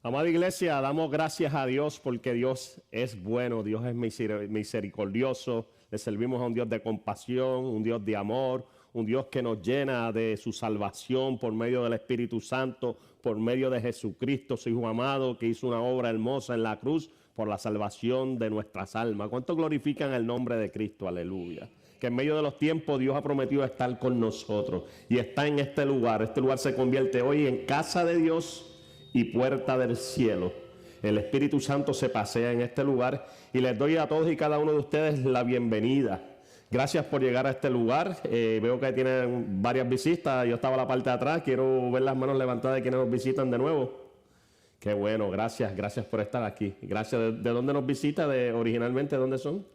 Amada iglesia, damos gracias a Dios porque Dios es bueno, Dios es misericordioso. Le servimos a un Dios de compasión, un Dios de amor, un Dios que nos llena de su salvación por medio del Espíritu Santo, por medio de Jesucristo, su Hijo amado, que hizo una obra hermosa en la cruz por la salvación de nuestras almas. ¿Cuánto glorifican el nombre de Cristo? Aleluya. Que en medio de los tiempos Dios ha prometido estar con nosotros y está en este lugar. Este lugar se convierte hoy en casa de Dios y puerta del cielo. El Espíritu Santo se pasea en este lugar y les doy a todos y cada uno de ustedes la bienvenida. Gracias por llegar a este lugar. Veo que tienen varias visitas. Yo estaba a la parte de atrás. Quiero ver las manos levantadas de quienes nos visitan de nuevo. Qué bueno, gracias por estar aquí. Gracias. ¿De dónde nos visita? Originalmente, ¿dónde son?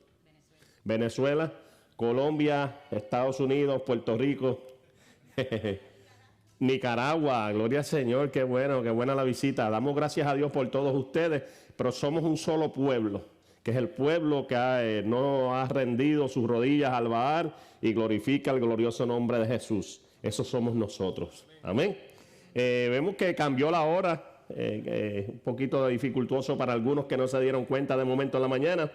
Venezuela, Colombia, Estados Unidos, Puerto Rico. Nicaragua, gloria al Señor, qué bueno, qué buena la visita. Damos gracias a Dios por todos ustedes, pero somos un solo pueblo, que es el pueblo que no ha rendido sus rodillas al Baal y glorifica el glorioso nombre de Jesús. Eso somos nosotros. Amén. Vemos que cambió la hora, un poquito dificultoso para algunos que no se dieron cuenta de momento en la mañana,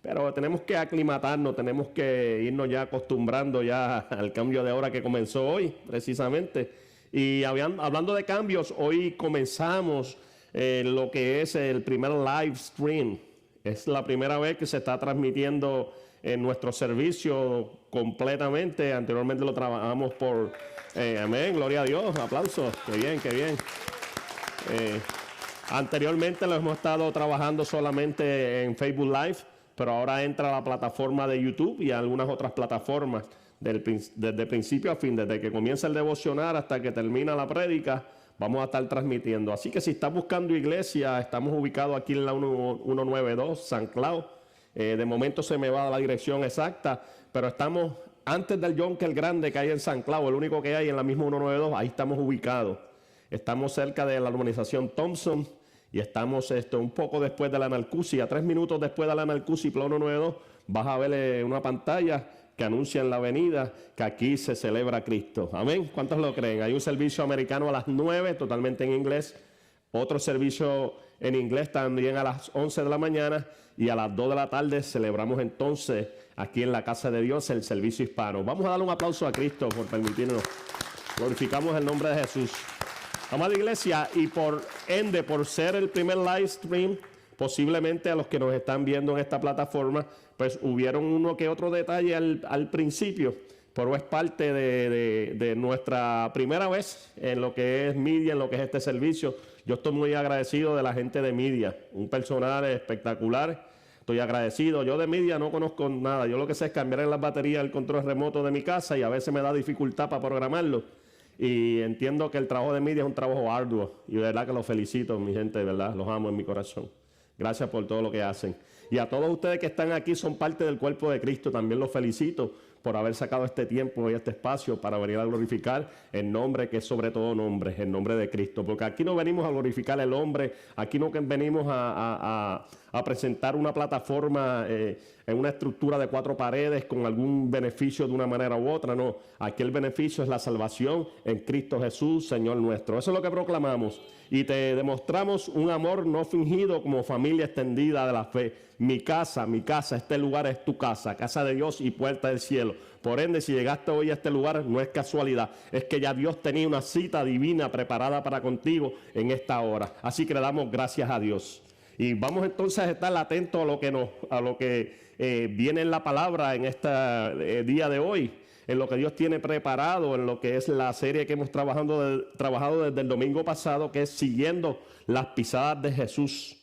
pero tenemos que aclimatarnos, tenemos que irnos ya acostumbrando ya al cambio de hora que comenzó hoy, precisamente. Y hablando de cambios, hoy comenzamos lo que es el primer live stream. Es la primera vez que se está transmitiendo en nuestro servicio completamente. Anteriormente lo trabajamos por... amén, gloria a Dios, aplausos. Qué bien, qué bien. Anteriormente lo hemos estado trabajando solamente en Facebook Live, pero ahora entra a la plataforma de YouTube y algunas otras plataformas. Desde principio a fin, desde que comienza el devocional hasta que termina la prédica, vamos a estar transmitiendo. Así que si estás buscando iglesia, estamos ubicados aquí en la 192, San Clau. De momento se me va a la dirección exacta, pero estamos antes del Yonke el Grande que hay en San Clau, el único que hay en la misma 192, ahí estamos ubicados. Estamos cerca de la urbanización Thompson y estamos un poco después de la Nalcusi, a 3 minutos después de la Nalcusi, Plan 192, vas a ver una pantalla que anuncia en la avenida que aquí se celebra Cristo. Amén. ¿Cuántos lo creen? Hay un servicio americano a las 9, totalmente en inglés. Otro servicio en inglés también a las 11 de la mañana. Y a las 2 de la tarde celebramos entonces aquí en la casa de Dios el servicio hispano. Vamos a darle un aplauso a Cristo por permitirnos. Glorificamos el nombre de Jesús. Amada iglesia, y por ende, por ser el primer live stream, posiblemente a los que nos están viendo en esta plataforma, pues hubieron uno que otro detalle al principio, pero es parte de nuestra primera vez en lo que es media, en lo que es este servicio. Yo estoy muy agradecido de la gente de media, un personal espectacular. Estoy agradecido. Yo de media no conozco nada. Yo lo que sé es cambiar en las baterías el control remoto de mi casa y a veces me da dificultad para programarlo. Y entiendo que el trabajo de media es un trabajo arduo y de verdad que los felicito, mi gente, de verdad, los amo en mi corazón. Gracias por todo lo que hacen. Y a todos ustedes que están aquí, son parte del cuerpo de Cristo, también los felicito por haber sacado este tiempo y este espacio para venir a glorificar el nombre que es sobre todo nombre, el nombre de Cristo. Porque aquí no venimos a glorificar el hombre, aquí no venimos a presentar una plataforma en una estructura de 4 paredes con algún beneficio de una manera u otra, no. Aquí el beneficio es la salvación en Cristo Jesús, Señor nuestro. Eso es lo que proclamamos. Y te demostramos un amor no fingido como familia extendida de la fe. Mi casa, este lugar es tu casa, casa de Dios y puerta del cielo. Por ende, si llegaste hoy a este lugar, no es casualidad, es que ya Dios tenía una cita divina preparada para contigo en esta hora. Así que le damos gracias a Dios. Y vamos entonces a estar atentos a lo que viene en la palabra en este día de hoy, en lo que Dios tiene preparado, en lo que es la serie que hemos trabajado desde el domingo pasado, que es Siguiendo las Pisadas de Jesús.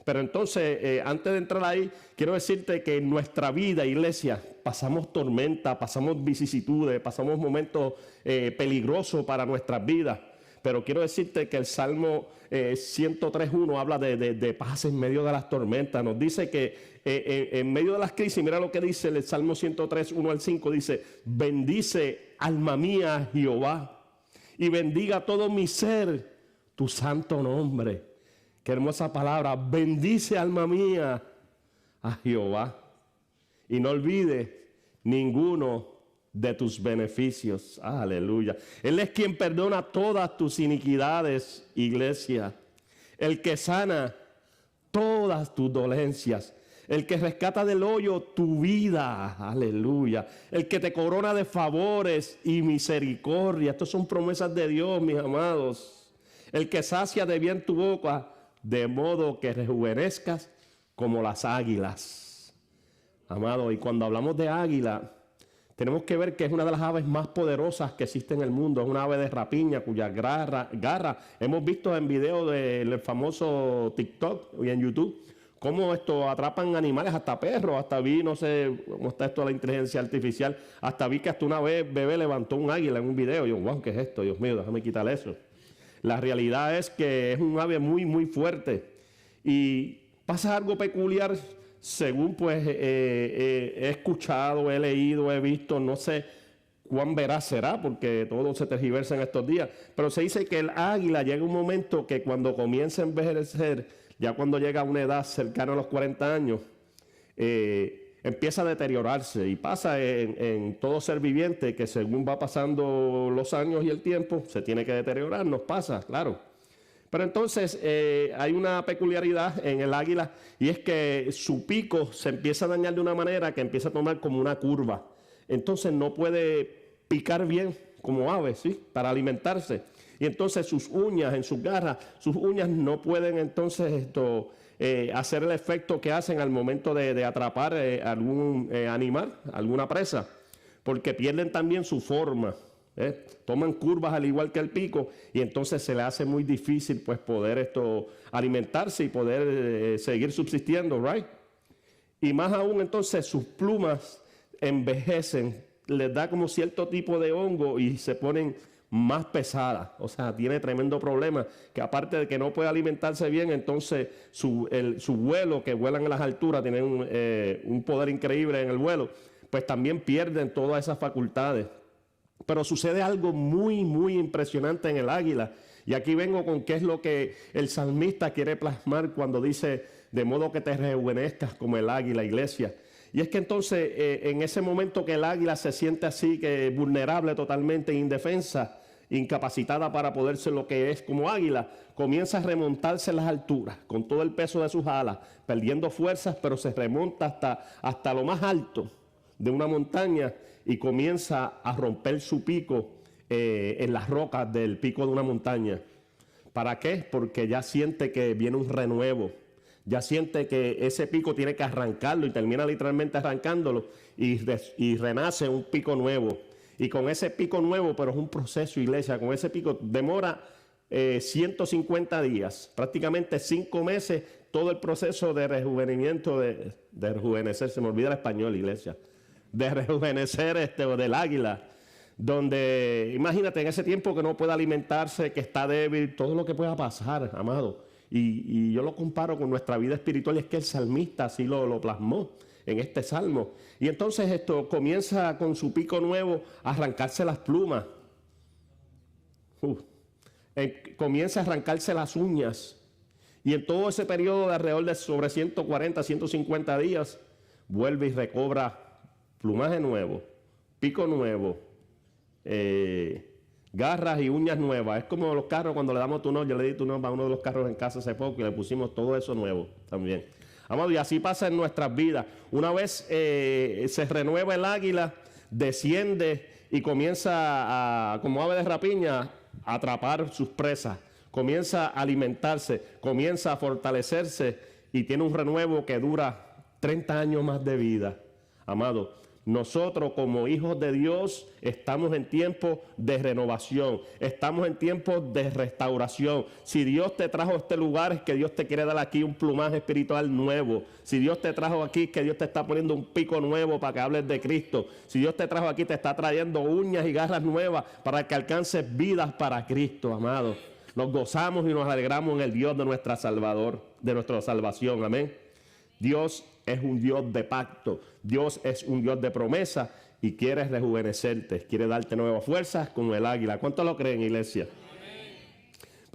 Pero entonces, antes de entrar ahí, quiero decirte que en nuestra vida, iglesia, pasamos tormenta, pasamos vicisitudes, pasamos momentos peligrosos para nuestras vidas. Pero quiero decirte que el Salmo 103.1 habla de paz en medio de las tormentas. Nos dice que en medio de las crisis, mira lo que dice el Salmo 103.1 al 5, dice: bendice alma mía Jehová y bendiga todo mi ser tu santo nombre. Qué hermosa palabra, bendice alma mía a Jehová y no olvides ninguno de tus beneficios. Aleluya. Él es quien perdona todas tus iniquidades, iglesia. El que sana todas tus dolencias. El que rescata del hoyo tu vida. Aleluya. El que te corona de favores y misericordia. Estas son promesas de Dios, mis amados. El que sacia de bien tu boca, de modo que rejuvenezcas como las águilas. Amado, y cuando hablamos de águila, tenemos que ver que es una de las aves más poderosas que existe en el mundo. Es una ave de rapiña cuya garra hemos visto en videos del famoso TikTok y en YouTube, cómo esto atrapan animales, hasta perros. Hasta vi, no sé cómo está esto de la inteligencia artificial, hasta vi que hasta una vez bebé levantó un águila en un video. Y yo, wow, ¿qué es esto? Dios mío, déjame quitar eso. La realidad es que es un ave muy, muy fuerte. Y pasa algo peculiar. Según pues he escuchado, he leído, he visto, no sé cuán veraz será, porque todo se tergiversa en estos días, pero se dice que el águila llega un momento que cuando comienza a envejecer, ya cuando llega a una edad cercana a los 40 años, empieza a deteriorarse, y pasa en todo ser viviente que según va pasando los años y el tiempo, se tiene que deteriorar. Nos pasa, claro. Pero entonces hay una peculiaridad en el águila, y es que su pico se empieza a dañar de una manera que empieza a tomar como una curva. Entonces no puede picar bien como ave, ¿sí? Para alimentarse. Y entonces sus uñas, en sus garras, sus uñas no pueden entonces hacer el efecto que hacen al momento de atrapar algún animal, alguna presa, porque pierden también su forma. Toman curvas al igual que el pico, y entonces se le hace muy difícil pues poder alimentarse y poder seguir subsistiendo, right? Y más aún entonces sus plumas envejecen, les da como cierto tipo de hongo y se ponen más pesadas. O sea, tiene tremendo problema, que aparte de que no puede alimentarse bien, entonces su vuelo, que vuelan en las alturas, tienen un poder increíble en el vuelo, pues también pierden todas esas facultades. Pero sucede algo muy, muy impresionante en el águila. Y aquí vengo con qué es lo que el salmista quiere plasmar cuando dice, de modo que te rejuvenezcas como el águila, iglesia. Y es que entonces, en ese momento que el águila se siente así, que vulnerable totalmente, indefensa, incapacitada para poder ser lo que es como águila, comienza a remontarse en las alturas, con todo el peso de sus alas, perdiendo fuerzas, pero se remonta hasta lo más alto de una montaña, y comienza a romper su pico en las rocas del pico de una montaña. ¿Para qué? Porque ya siente que viene un renuevo, ya siente que ese pico tiene que arrancarlo, y termina literalmente arrancándolo, y renace un pico nuevo. Y con ese pico nuevo, pero es un proceso, iglesia, con ese pico demora 150 días, prácticamente 5 meses, todo el proceso de rejuvenecimiento, de rejuvenecer, se me olvida el español, iglesia, de rejuvenecer del águila, donde imagínate en ese tiempo que no puede alimentarse, que está débil, todo lo que pueda pasar, amado. Y yo lo comparo con nuestra vida espiritual, y es que el salmista así lo plasmó en este salmo. Y entonces comienza con su pico nuevo a arrancarse las plumas, comienza a arrancarse las uñas, y en todo ese periodo de alrededor de sobre 140, 150 días, vuelve y recobra plumaje nuevo, pico nuevo, garras y uñas nuevas. Es como los carros cuando le damos tuno. Yo le di tuno a uno de los carros en casa hace poco y le pusimos todo eso nuevo también. Amado, y así pasa en nuestras vidas. Una vez se renueva el águila, desciende y comienza como ave de rapiña a atrapar sus presas, comienza a alimentarse, comienza a fortalecerse, y tiene un renuevo que dura 30 años más de vida. Amado, nosotros como hijos de Dios estamos en tiempo de renovación, estamos en tiempo de restauración. Si Dios te trajo a este lugar, es que Dios te quiere dar aquí un plumaje espiritual nuevo. Si Dios te trajo aquí, es que Dios te está poniendo un pico nuevo para que hables de Cristo. Si Dios te trajo aquí, te está trayendo uñas y garras nuevas para que alcances vidas para Cristo, amado. Nos gozamos y nos alegramos en el Dios de nuestra Salvador, de nuestra salvación, amén. Dios es un Dios de pacto, Dios es un Dios de promesa, y quiere rejuvenecerte, quiere darte nuevas fuerzas como el águila. ¿Cuántos lo creen, iglesia? Amén.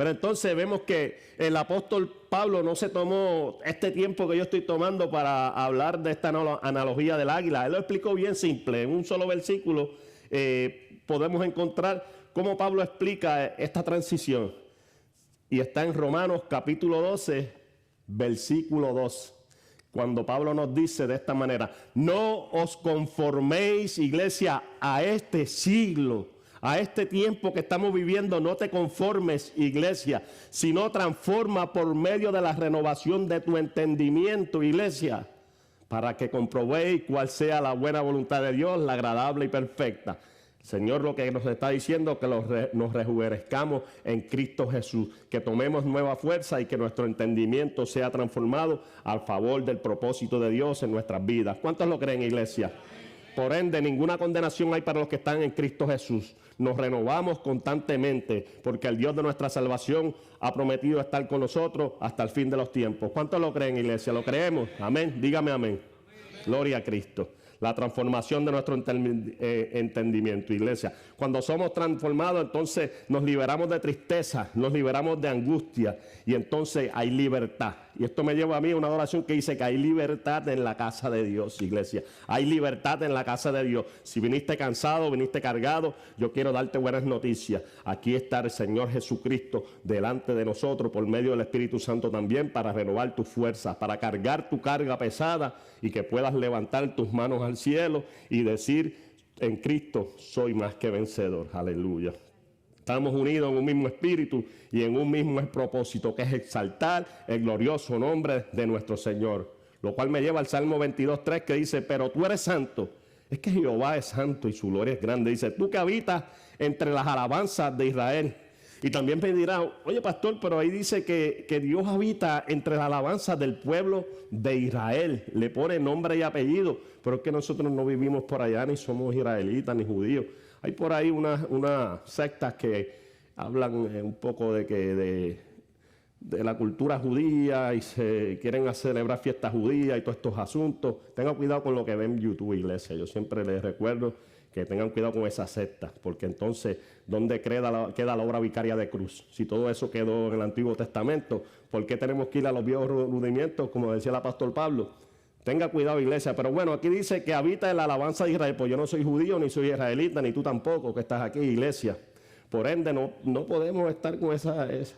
Pero entonces vemos que el apóstol Pablo no se tomó este tiempo que yo estoy tomando para hablar de esta analogía del águila. Él lo explicó bien simple. En un solo versículo podemos encontrar cómo Pablo explica esta transición. Y está en Romanos capítulo 12, versículo 2. Cuando Pablo nos dice de esta manera: no os conforméis, iglesia, a este siglo, a este tiempo que estamos viviendo. No te conformes, iglesia, sino transforma por medio de la renovación de tu entendimiento, iglesia, para que comprobéis cuál sea la buena voluntad de Dios, la agradable y perfecta. El Señor lo que nos está diciendo es que nos rejuvenezcamos en Cristo Jesús, que tomemos nueva fuerza y que nuestro entendimiento sea transformado al favor del propósito de Dios en nuestras vidas. ¿Cuántos lo creen, iglesia? Por ende, ninguna condenación hay para los que están en Cristo Jesús. Nos renovamos constantemente porque el Dios de nuestra salvación ha prometido estar con nosotros hasta el fin de los tiempos. ¿Cuántos lo creen, iglesia? ¿Lo creemos? Amén. Dígame amén. Gloria a Cristo. La transformación de nuestro entendimiento, iglesia. Cuando somos transformados, entonces nos liberamos de tristeza, nos liberamos de angustia y entonces hay libertad. Y esto me lleva a mí a una oración que dice que hay libertad en la casa de Dios, iglesia. Hay libertad en la casa de Dios. Si viniste cansado, viniste cargado, yo quiero darte buenas noticias. Aquí está el Señor Jesucristo delante de nosotros por medio del Espíritu Santo también para renovar tus fuerzas, para cargar tu carga pesada y que puedas levantar tus manos al cielo y decir: en Cristo soy más que vencedor. Aleluya. Estamos unidos en un mismo espíritu y en un mismo propósito, que es exaltar el glorioso nombre de nuestro Señor. Lo cual me lleva al Salmo 22:3, que dice: pero tú eres santo. Es que Jehová es santo y su gloria es grande. Dice: tú que habitas entre las alabanzas de Israel. Y también me dirá: oye, pastor, pero ahí dice que Dios habita entre las alabanzas del pueblo de Israel. Le pone nombre y apellido, pero es que nosotros no vivimos por allá, ni somos israelitas, ni judíos. Hay por ahí unas sectas que hablan un poco de la cultura judía y se quieren celebrar fiestas judías y todos estos asuntos. Tengan cuidado con lo que ven en YouTube, iglesia. Yo siempre les recuerdo que tengan cuidado con esas sectas, porque entonces, ¿dónde queda la obra vicaria de cruz? Si todo eso quedó en el Antiguo Testamento, ¿por qué tenemos que ir a los viejos rudimentos, como decía el apóstol Pablo? Tenga cuidado, iglesia. Pero bueno, aquí dice que habita en la alabanza de Israel. Pues yo no soy judío, ni soy israelita, ni tú tampoco que estás aquí, iglesia. Por ende, no podemos estar con esas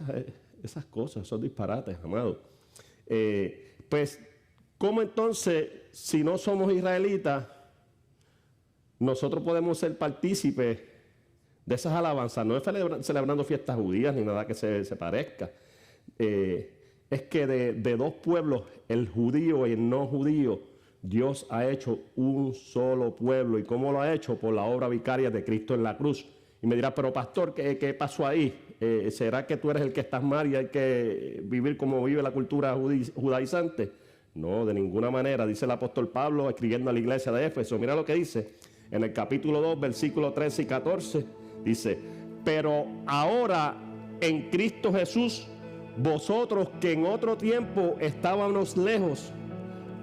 cosas, esos disparates, amados. Pues, ¿cómo entonces, si no somos israelitas, nosotros podemos ser partícipes de esas alabanzas? No es celebrando fiestas judías ni nada que se parezca. Es que de dos pueblos, el judío y el no judío, Dios ha hecho un solo pueblo. ¿Y cómo lo ha hecho? Por la obra vicaria de Cristo en la cruz. Y me dirá: pero pastor, ¿qué pasó ahí? ¿Será que tú eres el que estás mal y hay que vivir como vive la cultura judaizante? No, de ninguna manera. Dice el apóstol Pablo escribiendo a la iglesia de Éfeso. Mira lo que dice en el capítulo 2, versículos 13 y 14. Dice: pero ahora en Cristo Jesús, vosotros que en otro tiempo estábamos lejos,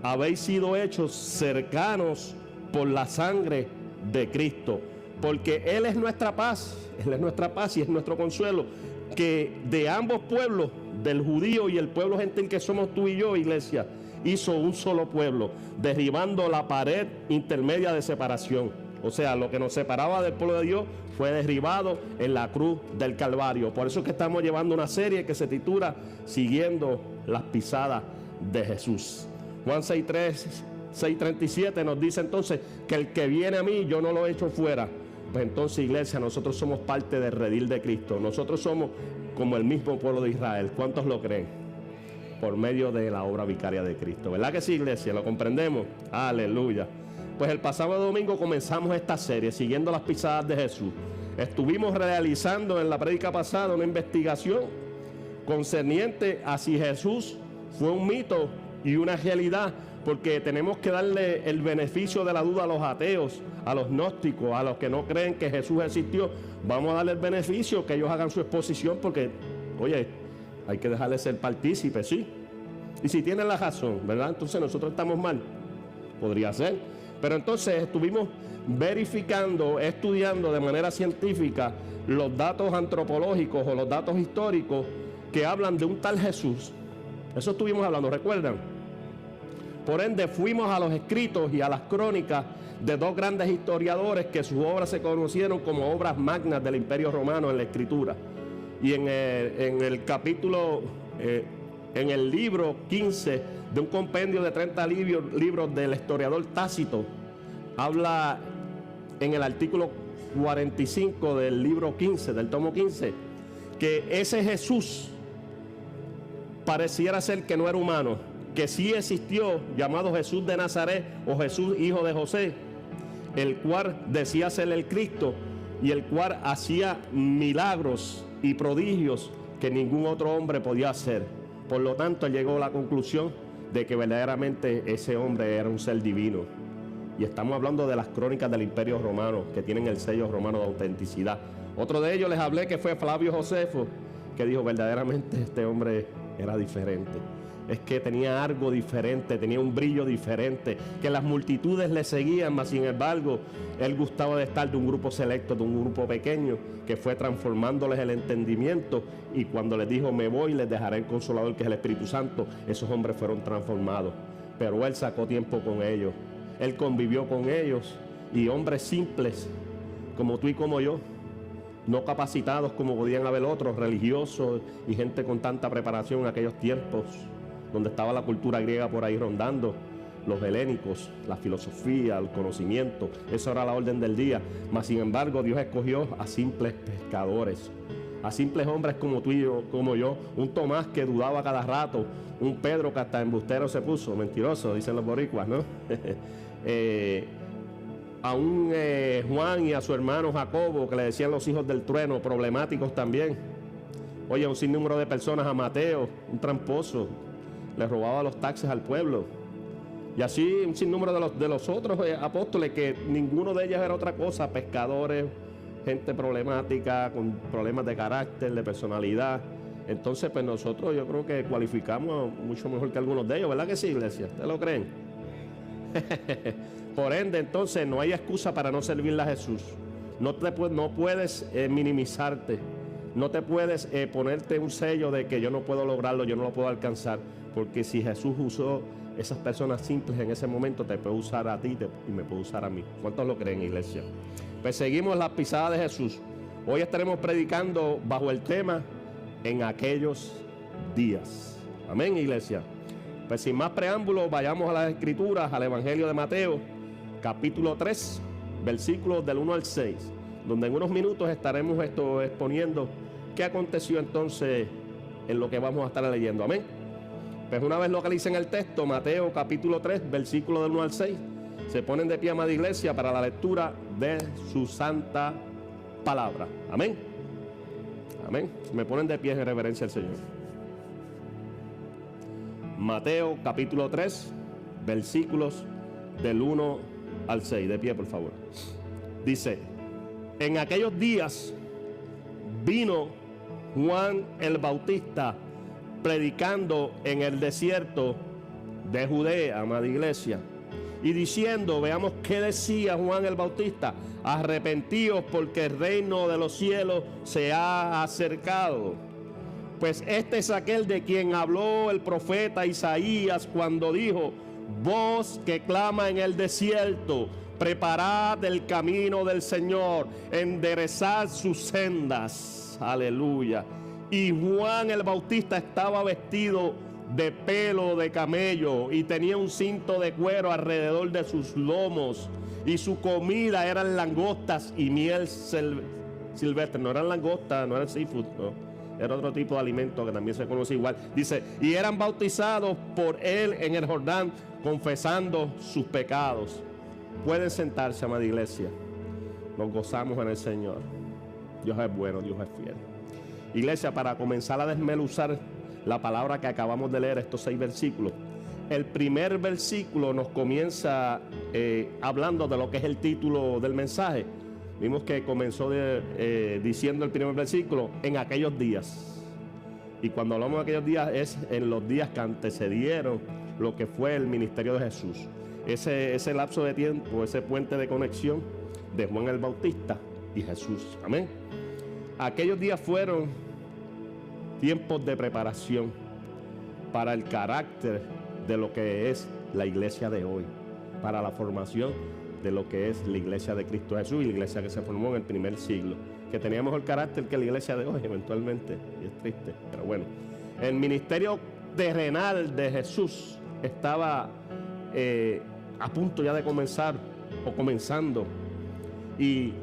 habéis sido hechos cercanos por la sangre de Cristo. Porque Él es nuestra paz, Él es nuestra paz y es nuestro consuelo. Que de ambos pueblos, del judío y el pueblo gentil que somos tú y yo, iglesia, hizo un solo pueblo, derribando la pared intermedia de separación. O sea, lo que nos separaba del pueblo de Dios fue derribado en la cruz del Calvario. Por eso es que estamos llevando una serie que se titula Siguiendo las pisadas de Jesús. Juan 6:37 nos dice entonces que el que viene a mí, yo no lo echo fuera. Pues entonces, iglesia, nosotros somos parte del redil de Cristo. Nosotros somos como el mismo pueblo de Israel. ¿Cuántos lo creen? Por medio de la obra vicaria de Cristo. ¿Verdad que sí, iglesia? ¿Lo comprendemos? Aleluya. Pues el pasado domingo comenzamos esta serie, Siguiendo las pisadas de Jesús. Estuvimos realizando en la prédica pasada una investigación concerniente a si Jesús fue un mito y una realidad, porque tenemos que darle el beneficio de la duda a los ateos, a los gnósticos, a los que no creen que Jesús existió. Vamos a darle el beneficio, que ellos hagan su exposición, porque, oye, hay que dejarles ser partícipes, ¿sí? Y si tienen la razón, ¿verdad? Entonces nosotros estamos mal. Podría ser. Pero entonces estuvimos verificando, estudiando de manera científica los datos antropológicos o los datos históricos que hablan de un tal Jesús. Eso estuvimos hablando, ¿recuerdan? Por ende, fuimos a los escritos y a las crónicas de dos grandes historiadores que sus obras se conocieron como obras magnas del Imperio Romano en la Escritura. Y en el capítulo, en el libro 15 de un compendio de 30 libros del historiador Tácito, habla en el artículo 45 del libro 15, del tomo 15, que ese Jesús pareciera ser que no era humano, que sí existió, llamado Jesús de Nazaret o Jesús hijo de José, el cual decía ser el Cristo y el cual hacía milagros y prodigios que ningún otro hombre podía hacer. Por lo tanto, llegó a la conclusión de que verdaderamente ese hombre era un ser divino. Y estamos hablando de las crónicas del Imperio Romano, que tienen el sello romano de autenticidad. Otro de ellos les hablé, que fue Flavio Josefo, que dijo verdaderamente este hombre era diferente. Es que tenía algo diferente, tenía un brillo diferente, que las multitudes le seguían, mas sin embargo, él gustaba de estar de un grupo selecto, de un grupo pequeño, que fue transformándoles el entendimiento, y cuando les dijo, me voy, les dejaré el Consolador, que es el Espíritu Santo, esos hombres fueron transformados. Pero él sacó tiempo con ellos, él convivió con ellos, y hombres simples, como tú y como yo, no capacitados como podían haber otros, religiosos y gente con tanta preparación en aquellos tiempos, donde estaba la cultura griega por ahí rondando, los helénicos, la filosofía, el conocimiento, eso era la orden del día. Mas sin embargo, Dios escogió a simples pescadores, a simples hombres como tú y yo, como yo, un Tomás que dudaba cada rato, un Pedro que hasta embustero se puso, mentiroso, dicen los boricuas, ¿no? A un Juan y a su hermano Jacobo, que le decían los hijos del trueno, problemáticos también. Oye, un sinnúmero de personas, a Mateo, un tramposo, le robaba los taxes al pueblo. Y así un sinnúmero de los otros apóstoles, que ninguno de ellos era otra cosa, pescadores, gente problemática, con problemas de carácter, de personalidad. Entonces, pues nosotros yo creo que cualificamos mucho mejor que algunos de ellos, ¿verdad que sí, iglesia? ¿Ustedes lo creen? Por ende, entonces, no hay excusa para no servirle a Jesús. No puedes minimizarte. No te puedes ponerte un sello de que yo no puedo lograrlo, yo no lo puedo alcanzar. Porque si Jesús usó esas personas simples en ese momento, te puede usar a ti y me puede usar a mí. ¿Cuántos lo creen, iglesia? Pues seguimos las pisadas de Jesús. Hoy estaremos predicando bajo el tema en aquellos días. Amén, iglesia. Pues sin más preámbulos, vayamos a las Escrituras, al Evangelio de Mateo, capítulo 3, versículos del 1 al 6, donde en unos minutos estaremos exponiendo qué aconteció entonces en lo que vamos a estar leyendo. Amén. Pues una vez localicen el texto, Mateo capítulo 3, versículo del 1 al 6, se ponen de pie, amada iglesia, para la lectura de su santa palabra. Amén. Amén. Me ponen de pie en reverencia al Señor. Mateo capítulo 3, versículos del 1 al 6. De pie, por favor. Dice: en aquellos días vino Juan el Bautista predicando en el desierto de Judea, amada iglesia, y diciendo, veamos qué decía Juan el Bautista: arrepentíos porque el reino de los cielos se ha acercado. Pues este es aquel de quien habló el profeta Isaías cuando dijo, voz que clama en el desierto, preparad el camino del Señor, enderezad sus sendas. Aleluya. Y Juan el Bautista estaba vestido de pelo de camello y tenía un cinto de cuero alrededor de sus lomos, y su comida eran langostas y miel silvestre. No eran langostas, no eran seafood, no. Era otro tipo de alimento que también se conoce igual. Dice, y eran bautizados por él en el Jordán, confesando sus pecados. Pueden sentarse, amada iglesia. Nos gozamos en el Señor. Dios es bueno, Dios es fiel. Iglesia, para comenzar a desmenuzar la palabra que acabamos de leer, estos 6 versículos, el primer versículo nos comienza hablando de lo que es el título del mensaje. Vimos que comenzó diciendo el primer versículo, en aquellos días. Y cuando hablamos de aquellos días es en los días que antecedieron lo que fue el ministerio de Jesús. ese lapso de tiempo, ese puente de conexión de Juan el Bautista y Jesús. Amén. Aquellos días fueron tiempos de preparación para el carácter de lo que es la iglesia de hoy, para la formación de lo que es la iglesia de Cristo Jesús y la iglesia que se formó en el primer siglo, que tenía mejor carácter que la iglesia de hoy eventualmente, y es triste, pero bueno. El ministerio terrenal de Jesús estaba a punto ya de comenzar o comenzando, y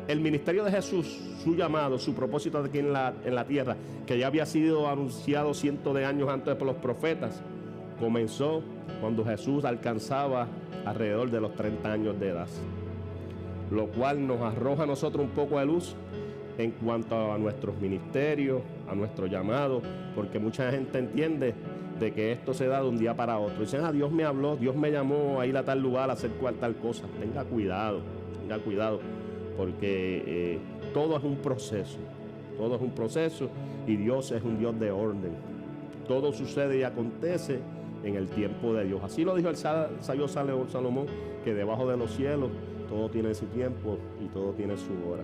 el ministerio de Jesús, su llamado, su propósito aquí en la tierra, que ya había sido anunciado cientos de años antes por los profetas, comenzó cuando Jesús alcanzaba alrededor de los 30 años de edad, lo cual nos arroja a nosotros un poco de luz en cuanto a nuestros ministerios, a nuestro llamado, porque mucha gente entiende de que esto se da de un día para otro. Dicen, Dios me habló, Dios me llamó a ir a tal lugar a hacer cual tal cosa. Tenga cuidado, porque todo es un proceso y Dios es un Dios de orden. Todo sucede y acontece en el tiempo de Dios. Así lo dijo el sabio Salomón, que debajo de los cielos todo tiene su tiempo y todo tiene su hora.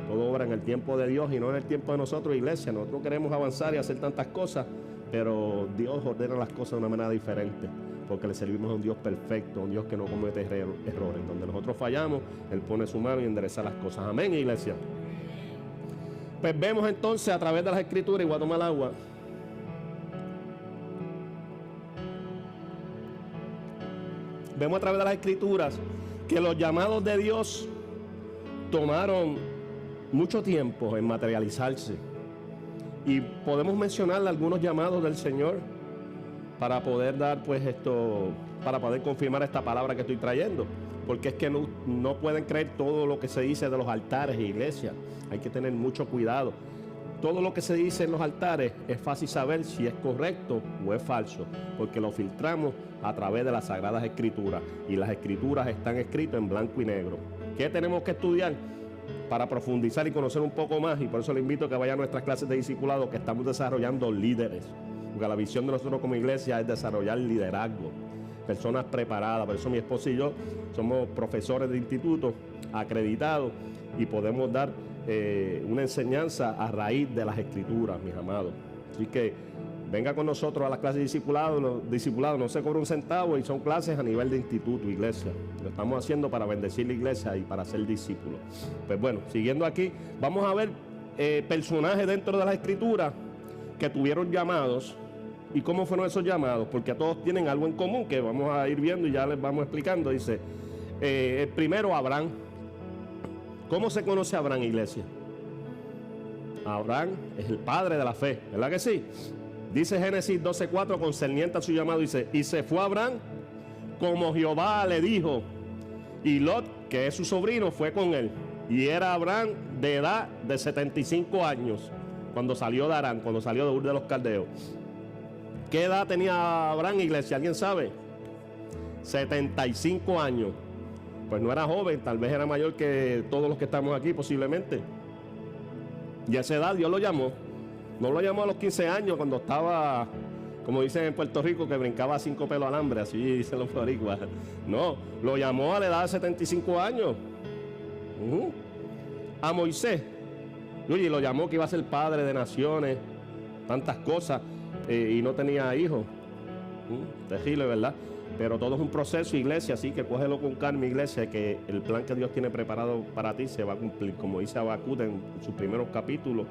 Todo obra en el tiempo de Dios y no en el tiempo de nosotros, iglesia. Nosotros queremos avanzar y hacer tantas cosas, pero Dios ordena las cosas de una manera diferente, porque le servimos a un Dios perfecto, a un Dios que no comete errores. Donde nosotros fallamos, Él pone su mano y endereza las cosas. Amén, iglesia. Pues vemos entonces a través de las Escrituras, y voy a tomar agua. Vemos a través de las Escrituras que los llamados de Dios tomaron mucho tiempo en materializarse. Y podemos mencionar algunos llamados del Señor para poder dar para poder confirmar esta palabra que estoy trayendo. Porque es que no pueden creer todo lo que se dice de los altares e iglesias. Hay que tener mucho cuidado. Todo lo que se dice en los altares es fácil saber si es correcto o es falso, porque lo filtramos a través de las Sagradas Escrituras, y las Escrituras están escritas en blanco y negro. ¿Qué tenemos que estudiar para profundizar y conocer un poco más? Y por eso le invito a que vaya a nuestras clases de discipulado, que estamos desarrollando líderes, porque la visión de nosotros como iglesia es desarrollar liderazgo, personas preparadas. Por eso mi esposa y yo somos profesores de instituto acreditados y podemos dar una enseñanza a raíz de las Escrituras, mis amados. Así que venga con nosotros a las clases de discipulado. No se cobra un centavo y son clases a nivel de instituto, iglesia. Lo estamos haciendo para bendecir la iglesia y para ser discípulos. Pues bueno, siguiendo aquí, vamos a ver personajes dentro de las Escrituras que tuvieron llamados. ¿Y cómo fueron esos llamados? Porque todos tienen algo en común que vamos a ir viendo y ya les vamos explicando. Dice, el primero, Abraham. ¿Cómo se conoce a Abraham, iglesia? Abraham es el padre de la fe, ¿verdad que sí? Dice Génesis 12:4 concerniente a su llamado, dice, y se fue Abraham como Jehová le dijo, y Lot, que es su sobrino, fue con él. Y era Abraham de edad de 75 años cuando salió de Harán, cuando salió de Ur de los Caldeos. ¿Qué edad tenía Abraham, iglesia? ¿Alguien sabe? 75 años. Pues no era joven, tal vez era mayor que todos los que estamos aquí posiblemente. Y a esa edad Dios lo llamó. No lo llamó a los 15 años cuando estaba, como dicen en Puerto Rico, que brincaba 5 pelos alambre, así dicen los boricuas. No, lo llamó a la edad de 75 años. A Moisés, y lo llamó que iba a ser padre de naciones, tantas cosas, y no tenía hijos. Terrible, ¿verdad? Pero todo es un proceso, iglesia, así que cógelo con calma, iglesia, que el plan que Dios tiene preparado para ti se va a cumplir. Como dice Habacuc en sus primeros capítulos,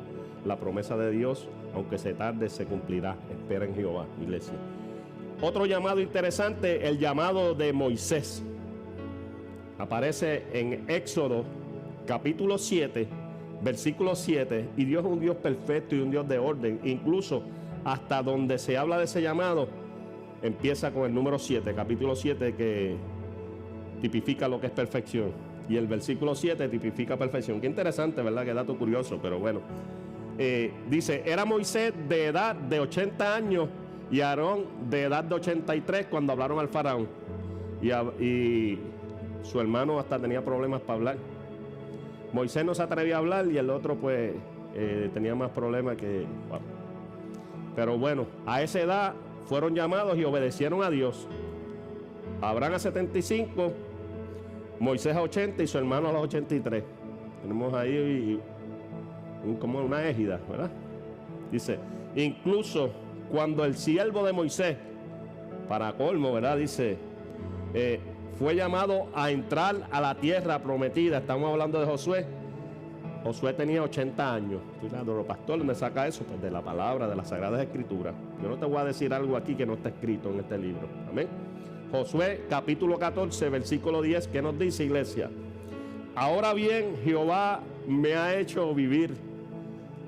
la promesa de Dios, aunque se tarde, se cumplirá. Espera en Jehová, iglesia. Otro llamado interesante, el llamado de Moisés. Aparece en Éxodo, capítulo 7, versículo 7, y Dios es un Dios perfecto y un Dios de orden. Incluso hasta donde se habla de ese llamado, empieza con el número 7, capítulo 7, que tipifica lo que es perfección. Y el versículo 7 tipifica perfección. Qué interesante, ¿verdad? Qué dato curioso, pero bueno. Dice, era Moisés de edad de 80 años y Aarón de edad de 83 cuando hablaron al faraón. Y su hermano hasta tenía problemas para hablar. Moisés no se atrevía a hablar y el otro pues tenía más problemas que... Wow. Pero bueno, a esa edad fueron llamados y obedecieron a Dios. Abraham a 75, Moisés a 80 y su hermano a los 83. Tenemos ahí como una égida, ¿verdad? Dice, incluso cuando el siervo de Moisés, para colmo, ¿verdad? Dice, fue llamado a entrar a la tierra prometida. Estamos hablando de Josué. Josué tenía 80 años. Claro, pastor, ¿dónde saca eso? Pues de la palabra, de las Sagradas Escrituras. Yo no te voy a decir algo aquí que no está escrito en este libro. Amén. Josué, capítulo 14, versículo 10, ¿qué nos dice, iglesia? Ahora bien, Jehová me ha hecho vivir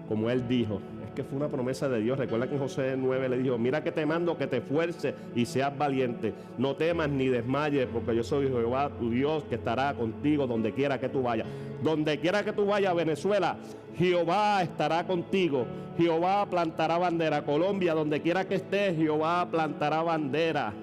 como él dijo. Es que fue una promesa de Dios. Recuerda que en Josué 9 le dijo, mira que te mando que te esfuerces y seas valiente. No temas ni desmayes, porque yo soy Jehová, tu Dios, que estará contigo donde quiera que tú vayas. Donde quiera que tú vayas, Venezuela, Jehová estará contigo. Jehová plantará bandera. Colombia, donde quiera que estés, Jehová plantará bandera.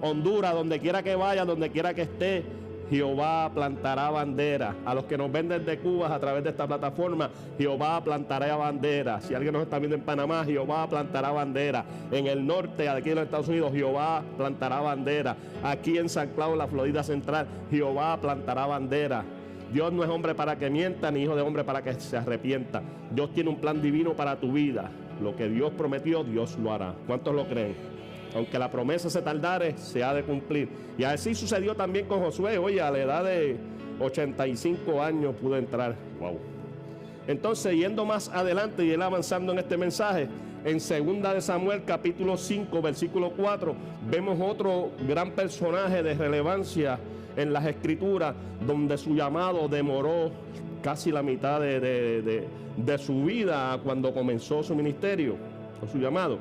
Honduras, donde quiera que vaya, donde quiera que esté, Jehová plantará bandera. A los que nos ven desde Cuba a través de esta plataforma, Jehová plantará bandera. Si alguien nos está viendo en Panamá, Jehová plantará bandera. En el norte, aquí en los Estados Unidos, Jehová plantará bandera. Aquí en San Cloud, la Florida Central, Jehová plantará bandera. Dios no es hombre para que mienta, ni hijo de hombre para que se arrepienta. Dios tiene un plan divino para tu vida. Lo que Dios prometió, Dios lo hará. ¿Cuántos lo creen? Aunque la promesa se tardare, se ha de cumplir. Y así sucedió también con Josué. Oye, a la edad de 85 años pudo entrar. Wow. Entonces, yendo más adelante y él avanzando en este mensaje, en 2 de Samuel, capítulo 5, versículo 4, vemos otro gran personaje de relevancia en las Escrituras, donde su llamado demoró casi la mitad de su vida cuando comenzó su ministerio, o su llamado.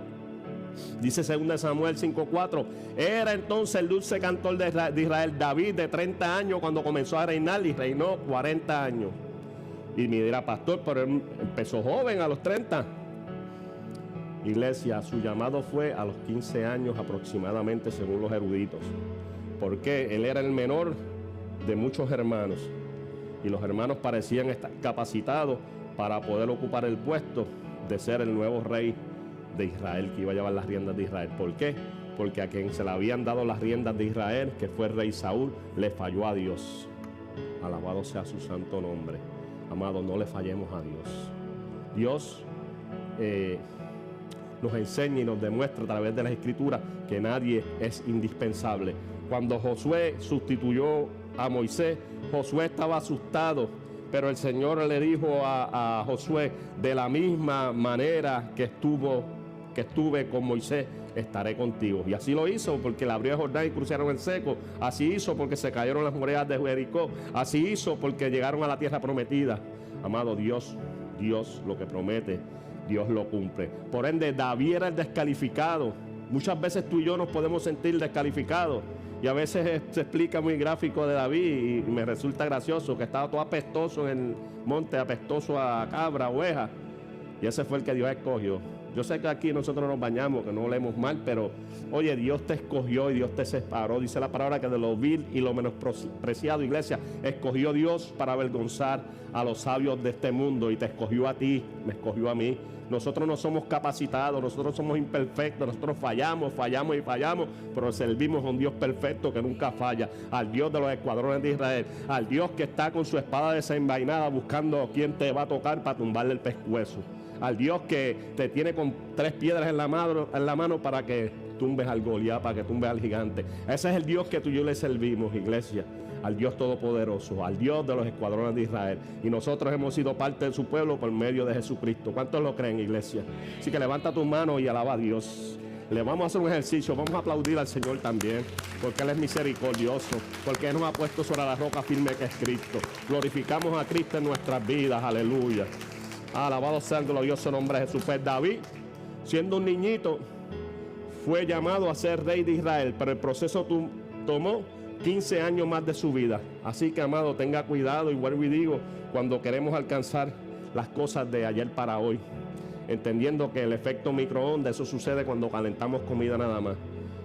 Dice 2 Samuel 5:4, era entonces el dulce cantor de Israel, David, de 30 años cuando comenzó a reinar, y reinó 40 años. Y me dirá, pastor, pero él empezó joven a los 30. Iglesia, su llamado fue a los 15 años aproximadamente, según los eruditos. Porque él era el menor de muchos hermanos. Y los hermanos parecían estar capacitados para poder ocupar el puesto de ser el nuevo rey de Israel, que iba a llevar las riendas de Israel. ¿Por qué? Porque a quien se le habían dado las riendas de Israel, que fue el rey Saúl, le falló a Dios. Alabado sea su santo nombre. Amado, no le fallemos a Dios. Dios nos enseña y nos demuestra a través de las Escrituras que nadie es indispensable. Cuando Josué sustituyó a Moisés, Josué estaba asustado, pero el Señor le dijo a Josué, de la misma manera que estuve con Moisés, estaré contigo. Y así lo hizo, porque le abrió el Jordán y cruzaron el seco. Así hizo porque se cayeron las murallas de Jericó. Así hizo porque llegaron a la tierra prometida. Amado, Dios lo que promete, Dios lo cumple. Por ende, David era el descalificado. Muchas veces tú y yo nos podemos sentir descalificados. Y a veces se explica muy gráfico de David y me resulta gracioso, que estaba todo apestoso en el monte, apestoso a cabra, oveja. Y ese fue el que Dios escogió. Yo sé que aquí nosotros nos bañamos, que no leemos mal, pero oye, Dios te escogió y Dios te separó. Dice la palabra que de lo vil y lo menospreciado, iglesia, escogió Dios para avergonzar a los sabios de este mundo, y te escogió a ti, me escogió a mí. Nosotros no somos capacitados, nosotros somos imperfectos, nosotros fallamos, pero servimos a un Dios perfecto que nunca falla, al Dios de los escuadrones de Israel, al Dios que está con su espada desenvainada buscando quién te va a tocar para tumbarle el pescuezo, al Dios que te tiene con 3 piedras en la mano para que tumbes al Goliat, para que tumbes al gigante. Ese es el Dios que tú y yo le servimos, iglesia, al Dios todopoderoso, al Dios de los escuadrones de Israel. Y nosotros hemos sido parte de su pueblo por medio de Jesucristo. ¿Cuántos lo creen, iglesia? Así que levanta tus manos y alaba a Dios. Le vamos a hacer un ejercicio, vamos a aplaudir al Señor también, porque Él es misericordioso, porque Él nos ha puesto sobre la roca firme que es Cristo. Glorificamos a Cristo en nuestras vidas, aleluya. Alabado sea el glorioso nombre de Jesús. Pues David, siendo un niñito, fue llamado a ser rey de Israel, pero el proceso tomó 15 años más de su vida. Así que, amado, tenga cuidado, y vuelvo y digo, cuando queremos alcanzar las cosas de ayer para hoy, entendiendo que el efecto microondas, eso sucede cuando calentamos comida nada más.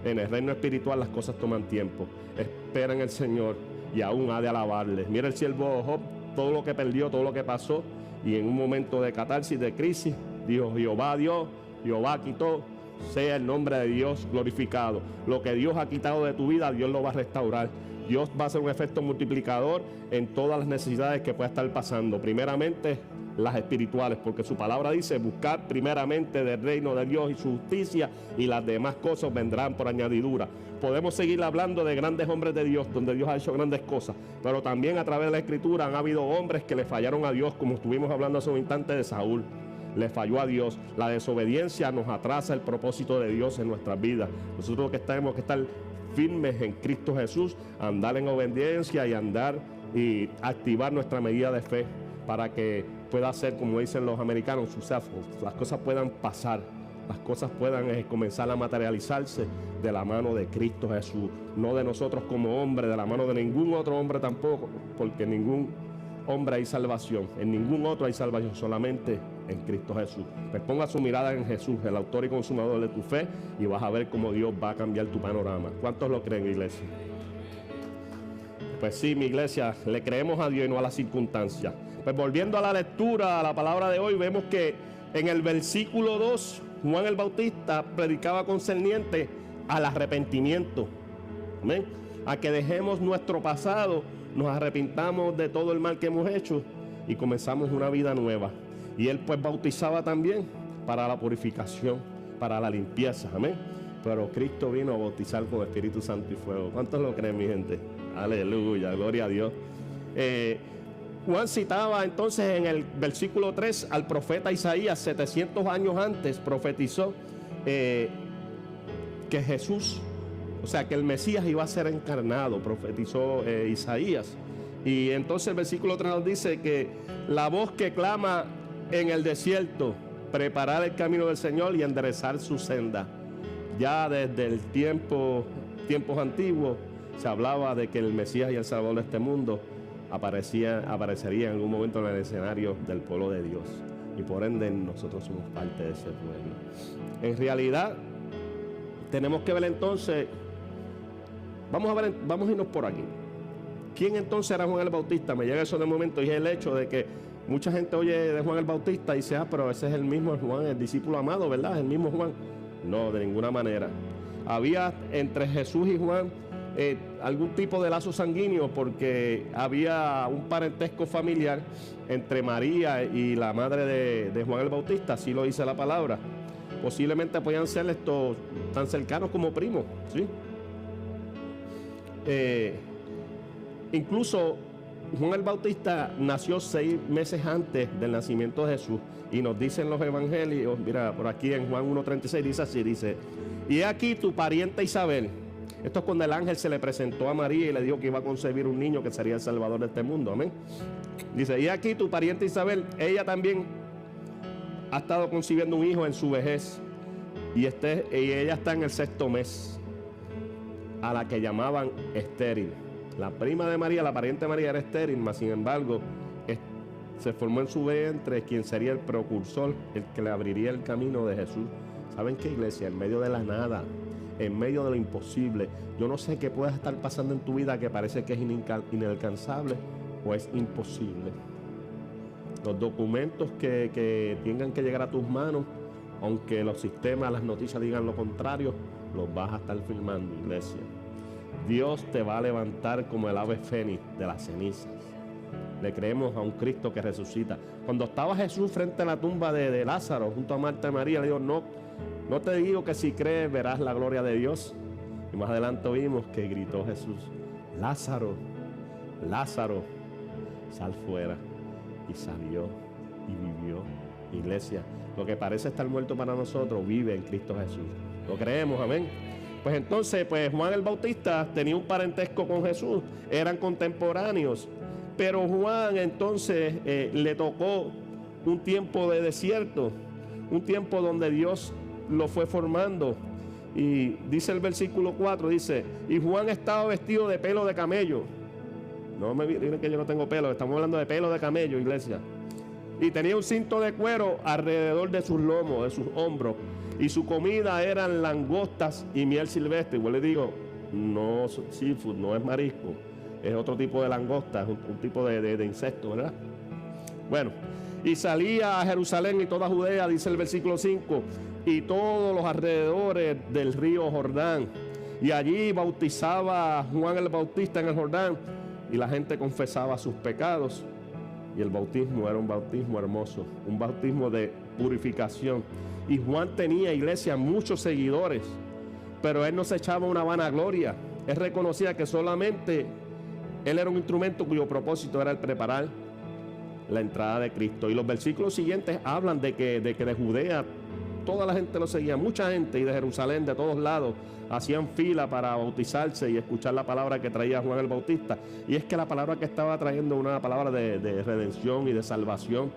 En el reino espiritual las cosas toman tiempo. Espera en el Señor y aún ha de alabarle. Mira el siervo Job, todo lo que perdió, todo lo que pasó, y en un momento de catarsis, de crisis, dijo: Jehová dio, Jehová quitó, sea el nombre de Dios glorificado. Lo que Dios ha quitado de tu vida, Dios lo va a restaurar. Dios va a hacer un efecto multiplicador en todas las necesidades que pueda estar pasando. Primeramente, las espirituales, porque su palabra dice: buscar primeramente del reino de Dios y su justicia, y las demás cosas vendrán por añadidura. Podemos seguir hablando de grandes hombres de Dios, donde Dios ha hecho grandes cosas, pero también a través de la Escritura han habido hombres que le fallaron a Dios, como estuvimos hablando hace un instante de Saúl. Le falló a Dios. La desobediencia nos atrasa el propósito de Dios en nuestras vidas. Nosotros lo que tenemos que estar firmes en Cristo Jesús, andar en obediencia y andar y activar nuestra medida de fe para que pueda ser, como dicen los americanos, successful. Las cosas puedan pasar, las cosas puedan comenzar a materializarse de la mano de Cristo Jesús, no de nosotros como hombres, de la mano de ningún otro hombre tampoco, porque en ningún hombre hay salvación, en ningún otro hay salvación, solamente en Cristo Jesús. Pues ponga su mirada en Jesús, el autor y consumador de tu fe, y vas a ver cómo Dios va a cambiar tu panorama. ¿Cuántos lo creen, iglesia? Pues sí, mi iglesia, le creemos a Dios y no a las circunstancias. Pues volviendo a la lectura, a la palabra de hoy, vemos que en el versículo 2, Juan el Bautista predicaba concerniente al arrepentimiento. Amén. A que dejemos nuestro pasado, nos arrepintamos de todo el mal que hemos hecho y comenzamos una vida nueva. Y él pues bautizaba también para la purificación, para la limpieza. Amén. Pero Cristo vino a bautizar con Espíritu Santo y fuego. ¿Cuántos lo creen, mi gente? Aleluya, gloria a Dios. Juan citaba entonces en el versículo 3 al profeta Isaías. 700 años antes profetizó que Jesús, o sea, que el Mesías iba a ser encarnado, profetizó Isaías. Y entonces el versículo 3 nos dice que la voz que clama en el desierto, preparar el camino del Señor y enderezar su senda. Ya desde el tiempos antiguos se hablaba de que el Mesías y el Salvador de este mundo aparecería en algún momento en el escenario del pueblo de Dios. Y por ende nosotros somos parte de ese pueblo. En realidad tenemos que ver entonces, vamos a irnos por aquí. ¿Quién entonces era Juan el Bautista? Me llega eso de momento, y es el hecho de que mucha gente oye de Juan el Bautista y dice: pero ese es el mismo Juan, el discípulo amado, ¿verdad? Es el mismo Juan. No, de ninguna manera. Había entre Jesús y Juan algún tipo de lazo sanguíneo, porque había un parentesco familiar entre María y la madre de Juan el Bautista, así lo dice la palabra. Posiblemente podían ser estos tan cercanos como primos, ¿sí? Incluso Juan el Bautista nació 6 meses antes del nacimiento de Jesús, y nos dicen los evangelios, mira, por aquí en Juan 1:36 dice así, dice: y he aquí tu pariente Isabel. Esto es cuando el ángel se le presentó a María y le dijo que iba a concebir un niño que sería el Salvador de este mundo, amén. Dice: y aquí tu pariente Isabel, ella también ha estado concibiendo un hijo en su vejez, y ella está en el 6º mes, a la que llamaban estéril. La prima de María, la pariente de María, era estéril, mas sin embargo se formó en su vientre quien sería el precursor, el que le abriría el camino de Jesús. ¿Saben qué, iglesia? En medio de la nada, en medio de lo imposible, yo no sé qué puedas estar pasando en tu vida que parece que es inalcanzable o es imposible. Los documentos que tengan que llegar a tus manos, aunque los sistemas, las noticias digan lo contrario, los vas a estar firmando, iglesia. Dios te va a levantar como el ave fénix de las cenizas. Le creemos a un Cristo que resucita. Cuando estaba Jesús frente a la tumba de Lázaro, junto a Marta y María, le dijo: no te digo que si crees verás la gloria de Dios. Y más adelante oímos que gritó Jesús: Lázaro, Lázaro, sal fuera. Y salió y vivió. Iglesia, lo que parece estar muerto para nosotros vive en Cristo Jesús. Lo creemos, amén. Pues entonces, Juan el Bautista tenía un parentesco con Jesús, eran contemporáneos. Pero Juan entonces le tocó un tiempo de desierto, un tiempo donde Dios lo fue formando. Y dice el versículo 4, dice: y Juan estaba vestido de pelo de camello. No me digan que yo no tengo pelo, estamos hablando de pelo de camello, iglesia. Y tenía un cinto de cuero alrededor de sus lomos, de sus hombros. Y su comida eran langostas y miel silvestre. Igual le digo, no seafood, no es marisco, es otro tipo de langosta, es un tipo de insecto, ¿verdad? Bueno, y salía a Jerusalén y toda Judea, dice el versículo 5, y todos los alrededores del río Jordán. Y allí bautizaba a Juan el Bautista en el Jordán, y la gente confesaba sus pecados. Y el bautismo era un bautismo hermoso, un bautismo de purificación. Y Juan tenía, iglesia, muchos seguidores, pero él no se echaba una vanagloria. Él reconocía que solamente él era un instrumento cuyo propósito era el preparar la entrada de Cristo. Y los versículos siguientes hablan de que de Judea toda la gente lo seguía, mucha gente, y de Jerusalén, de todos lados, hacían fila para bautizarse y escuchar la palabra que traía Juan el Bautista. Y es que la palabra que estaba trayendo era una palabra de redención y de salvación.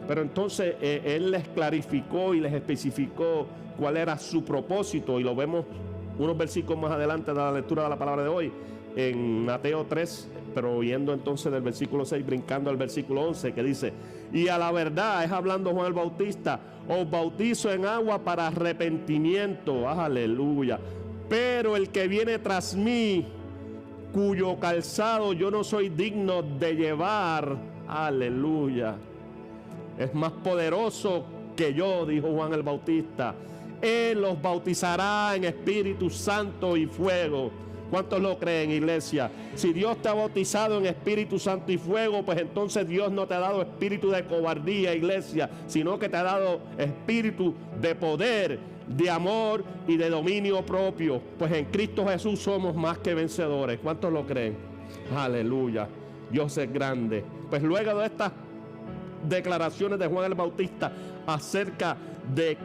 Pero entonces él les clarificó y les especificó cuál era su propósito, y lo vemos unos versículos más adelante de la lectura de la palabra de hoy, en Mateo 3, pero yendo entonces del versículo 6, brincando al versículo 11, que dice: y a la verdad, es hablando Juan el Bautista, os bautizo en agua para arrepentimiento, aleluya, pero el que viene tras mí, cuyo calzado yo no soy digno de llevar, aleluya, es más poderoso que yo, dijo Juan el Bautista. Él los bautizará en Espíritu Santo y fuego. ¿Cuántos lo creen, iglesia? Si Dios te ha bautizado en Espíritu Santo y fuego, pues entonces Dios no te ha dado espíritu de cobardía, iglesia, sino que te ha dado espíritu de poder, de amor y de dominio propio. Pues en Cristo Jesús somos más que vencedores. ¿Cuántos lo creen? Aleluya. Dios es grande. Pues luego de estas declaraciones de Juan el Bautista acerca de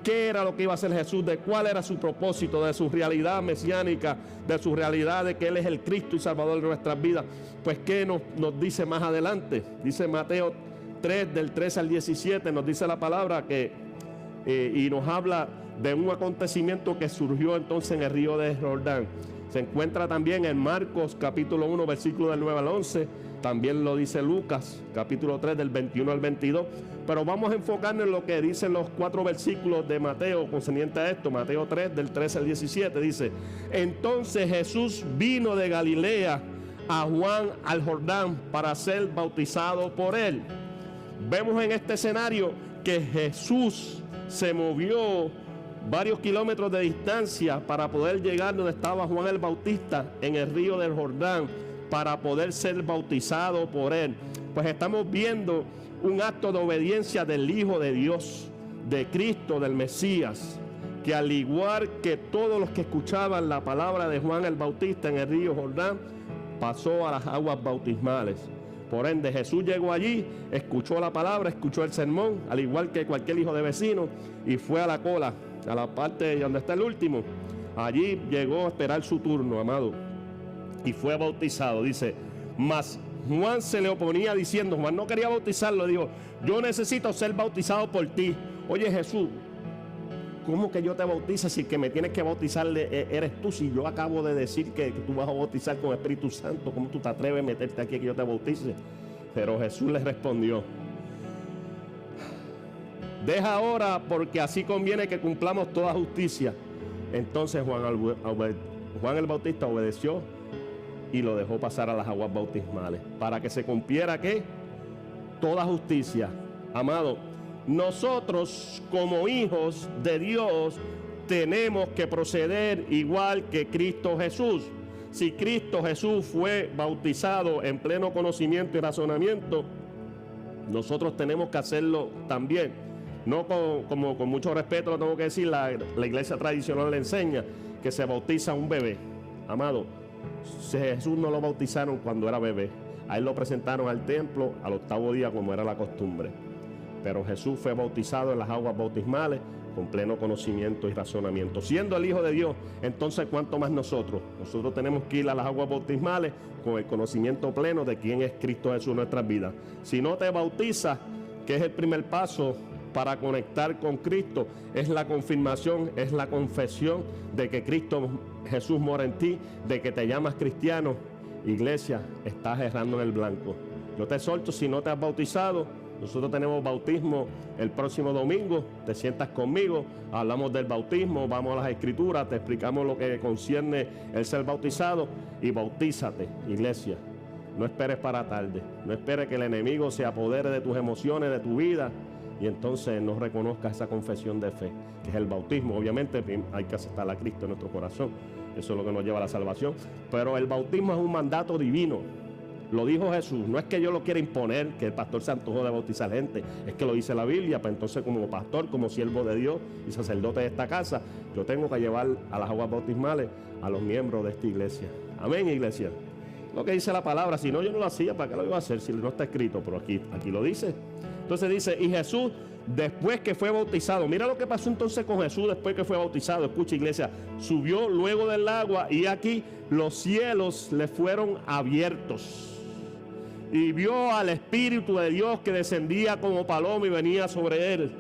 qué era lo que iba a hacer Jesús, de cuál era su propósito, de su realidad mesiánica, de su realidad de que Él es el Cristo y Salvador de nuestras vidas, pues ¿qué nos dice más adelante? Dice Mateo 3, del 13 al 17, nos dice la palabra que y nos habla de un acontecimiento que surgió entonces en el río de Jordán. Se encuentra también en Marcos capítulo 1, versículo del 9 al 11. También lo dice Lucas, capítulo 3, del 21 al 22. Pero vamos a enfocarnos en lo que dicen los 4 versículos de Mateo concerniente a esto. Mateo 3, del 13 al 17, dice: entonces Jesús vino de Galilea a Juan al Jordán para ser bautizado por él. Vemos en este escenario que Jesús se movió varios kilómetros de distancia para poder llegar donde estaba Juan el Bautista en el río del Jordán, para poder ser bautizado por él. Pues estamos viendo un acto de obediencia del Hijo de Dios, de Cristo, del Mesías, que al igual que todos los que escuchaban la palabra de Juan el Bautista en el río Jordán, pasó a las aguas bautismales. Por ende, Jesús llegó allí, escuchó la palabra, escuchó el sermón, al igual que cualquier hijo de vecino, y fue a la cola, a la parte donde está el último. Allí llegó a esperar su turno, amado, y fue bautizado. Dice: mas Juan se le oponía diciendo, Juan no quería bautizarlo, dijo: yo necesito ser bautizado por ti. Oye, Jesús, ¿cómo que yo te bautice si el que me tienes que bautizar eres tú? Si yo acabo de decir que tú vas a bautizar con Espíritu Santo, ¿cómo tú te atreves a meterte aquí a que yo te bautice? Pero Jesús le respondió: deja ahora, porque así conviene que cumplamos toda justicia. Entonces Juan el Bautista obedeció y lo dejó pasar a las aguas bautismales, para que se cumpliera ¿qué? Toda justicia. Amado, nosotros como hijos de Dios tenemos que proceder igual que Cristo Jesús. Si Cristo Jesús fue bautizado en pleno conocimiento y razonamiento, nosotros tenemos que hacerlo también. No como con mucho respeto lo tengo que decir, la iglesia tradicional le enseña que se bautiza un bebé. Amado, Jesús no lo bautizaron cuando era bebé. A él lo presentaron al templo al 8º día, como era la costumbre. Pero Jesús fue bautizado en las aguas bautismales con pleno conocimiento y razonamiento. Siendo el Hijo de Dios, entonces ¿cuánto más nosotros? Nosotros tenemos que ir a las aguas bautismales con el conocimiento pleno de quién es Cristo Jesús en nuestras vidas. Si no te bautizas, que es el primer paso para conectar con Cristo, es la confirmación, es la confesión de que Cristo Jesús mora en ti, de que te llamas cristiano. Iglesia, estás errando en el blanco. Yo te exhorto, si no te has bautizado, nosotros tenemos bautismo el próximo domingo. Te sientas conmigo, hablamos del bautismo, vamos a las escrituras, te explicamos lo que concierne el ser bautizado, y bautízate, iglesia. No esperes para tarde, no esperes que el enemigo se apodere de tus emociones, de tu vida. y entonces no reconozcas esa confesión de fe, que es el bautismo. Obviamente hay que aceptar a Cristo en nuestro corazón, eso es lo que nos lleva a la salvación, pero el bautismo es un mandato divino. Lo dijo Jesús, no es que yo lo quiera imponer, que el pastor se antojó de bautizar gente, es que lo dice la Biblia. Pues entonces, como pastor, como siervo de Dios y sacerdote de esta casa, yo tengo que llevar a las aguas bautismales a los miembros de esta iglesia. Amén, iglesia. Lo que dice la palabra, si no yo no lo hacía, ¿para qué lo iba a hacer si no está escrito? Pero aquí lo dice. Entonces dice, y Jesús, después que fue bautizado, mira lo que pasó entonces con Jesús después que fue bautizado. Escucha, iglesia, subió luego del agua y aquí los cielos le fueron abiertos. Y vio al Espíritu de Dios que descendía como paloma y venía sobre él,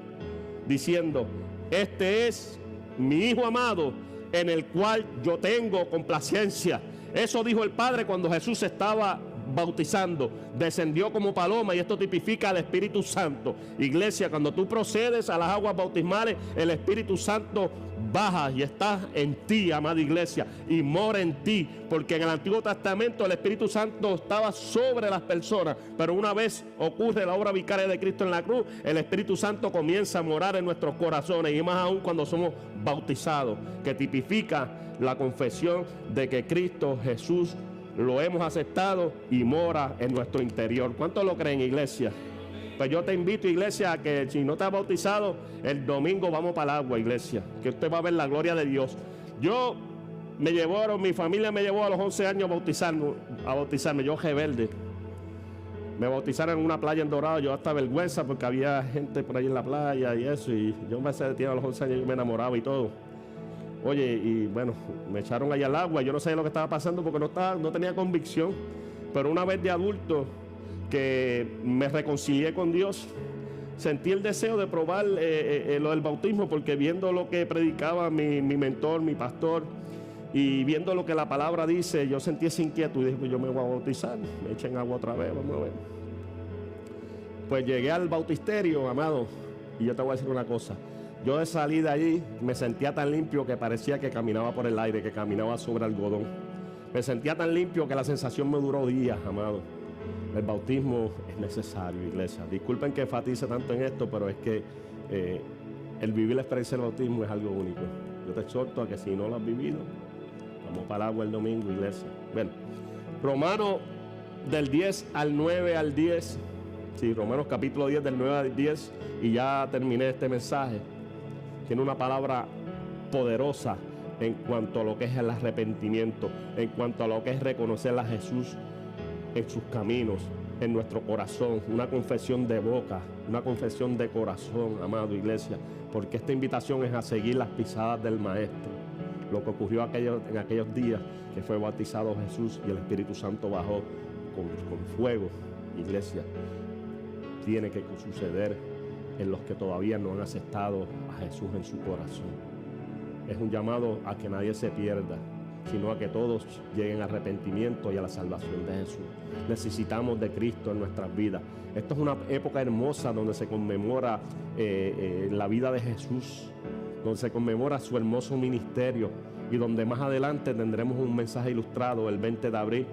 diciendo, este es mi Hijo amado, en el cual yo tengo complacencia. Eso dijo el Padre cuando Jesús estaba bautizando, descendió como paloma, y esto tipifica al Espíritu Santo. Iglesia, cuando tú procedes a las aguas bautismales, el Espíritu Santo baja y está en ti, amada iglesia, y mora en ti, porque en el Antiguo Testamento el Espíritu Santo estaba sobre las personas, pero una vez ocurre la obra vicaria de Cristo en la cruz, el Espíritu Santo comienza a morar en nuestros corazones, y más aún cuando somos bautizados, que tipifica la confesión de que Cristo Jesús lo hemos aceptado y mora en nuestro interior. ¿Cuántos lo creen, iglesia? Pues yo te invito, iglesia, a que si no te has bautizado, el domingo vamos para el agua, iglesia, que usted va a ver la gloria de Dios. Mi familia me llevó a los 11 años a bautizarme, yo rebelde. Me bautizaron en una playa en Dorado, yo hasta vergüenza porque había gente por ahí en la playa y eso, y yo empecé a tirar a los 11 años, yo me enamoraba y todo. Oye, y bueno, me echaron allá al agua, yo no sabía lo que estaba pasando porque no tenía convicción, pero una vez de adulto que me reconcilié con Dios, sentí el deseo de probar lo del bautismo, porque viendo lo que predicaba mi mentor, mi pastor, y viendo lo que la palabra dice, yo sentí esa inquietud y dije, pues yo me voy a bautizar, me echen agua otra vez, vamos a ver. Pues llegué al bautisterio, amado, y yo te voy a decir una cosa. Yo de salir de allí me sentía tan limpio que parecía que caminaba por el aire, que caminaba sobre algodón. Me sentía tan limpio que la sensación me duró días, amado. El bautismo es necesario, iglesia. Disculpen que enfatice tanto en esto, pero es que el vivir la experiencia del bautismo es algo único. Yo te exhorto a que si no lo has vivido, vamos para el agua el domingo, iglesia. Bueno, Romanos del 10 al 9 al 10. Sí, Romanos capítulo 10 del 9 al 10. Y ya terminé este mensaje. Tiene una palabra poderosa en cuanto a lo que es el arrepentimiento, en cuanto a lo que es reconocer a Jesús en sus caminos, en nuestro corazón, una confesión de boca, una confesión de corazón, amado iglesia, porque esta invitación es a seguir las pisadas del Maestro. Lo que ocurrió en aquellos días que fue bautizado Jesús y el Espíritu Santo bajó con fuego, iglesia, tiene que suceder en los que todavía no han aceptado a Jesús en su corazón. Es un llamado a que nadie se pierda, sino a que todos lleguen al arrepentimiento y a la salvación de Jesús. Necesitamos de Cristo en nuestras vidas. Esto es una época hermosa donde se conmemora la vida de Jesús, donde se conmemora su hermoso ministerio, y donde más adelante tendremos un mensaje ilustrado el 20 de abril,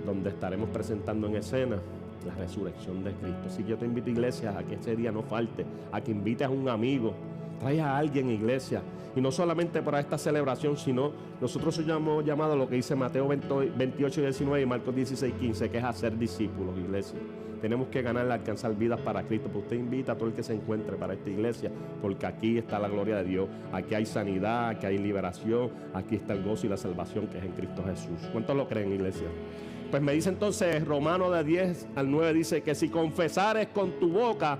donde estaremos presentando en escena la resurrección de Cristo. Así que yo te invito, iglesia, a que ese día no falte, a que invites a un amigo, traigas a alguien, iglesia, y no solamente para esta celebración, sino nosotros hemos llamado a lo que dice Mateo 28 y 19 y Marcos 16, 15, que es hacer discípulos, iglesia. Tenemos que ganar, alcanzar vidas para Cristo. Pues usted invita a todo el que se encuentre para esta iglesia, porque aquí está la gloria de Dios, aquí hay sanidad, aquí hay liberación, aquí está el gozo y la salvación que es en Cristo Jesús. ¿Cuántos lo creen, iglesia? Pues me dice entonces Romanos de 10 al 9, dice que si confesares con tu boca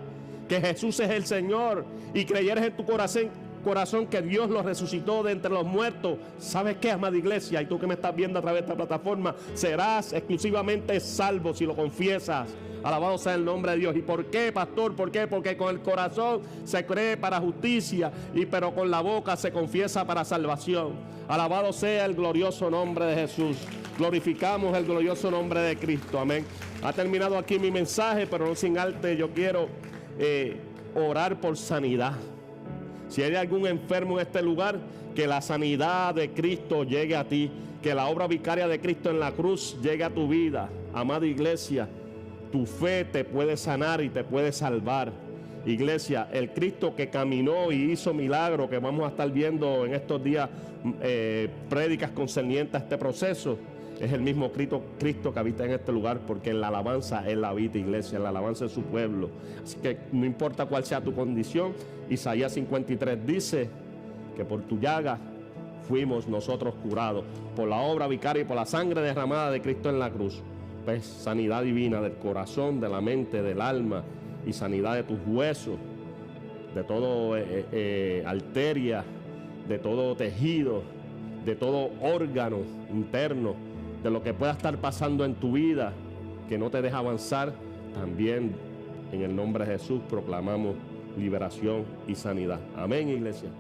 que Jesús es el Señor y creyeres en tu corazón que Dios lo resucitó de entre los muertos, ¿sabes qué, amada iglesia? Y tú que me estás viendo a través de esta plataforma, serás exclusivamente salvo si lo confiesas. Alabado sea el nombre de Dios. ¿Y por qué, pastor? ¿Por qué? Porque con el corazón se cree para justicia, pero con la boca se confiesa para salvación. Alabado sea el glorioso nombre de Jesús. Glorificamos el glorioso nombre de Cristo. Amén. Ha terminado aquí mi mensaje, pero no sin antes yo quiero orar por sanidad. Si hay algún enfermo en este lugar, que la sanidad de Cristo llegue a ti, que la obra vicaria de Cristo en la cruz llegue a tu vida. Amada iglesia, tu fe te puede sanar y te puede salvar. Iglesia, el Cristo que caminó y hizo milagros, que vamos a estar viendo en estos días, prédicas concernientes a este proceso, es el mismo Cristo que habita en este lugar, porque en la alabanza Él habita, iglesia, en la alabanza de su pueblo. Así que no importa cuál sea tu condición, Isaías 53 dice que por tu llaga fuimos nosotros curados, por la obra vicaria y por la sangre derramada de Cristo en la cruz. Pues sanidad divina del corazón, de la mente, del alma, y sanidad de tus huesos, de todo arteria, de todo tejido, de todo órgano interno, de lo que pueda estar pasando en tu vida que no te deja avanzar. También en el nombre de Jesús proclamamos liberación y sanidad. Amén, iglesia.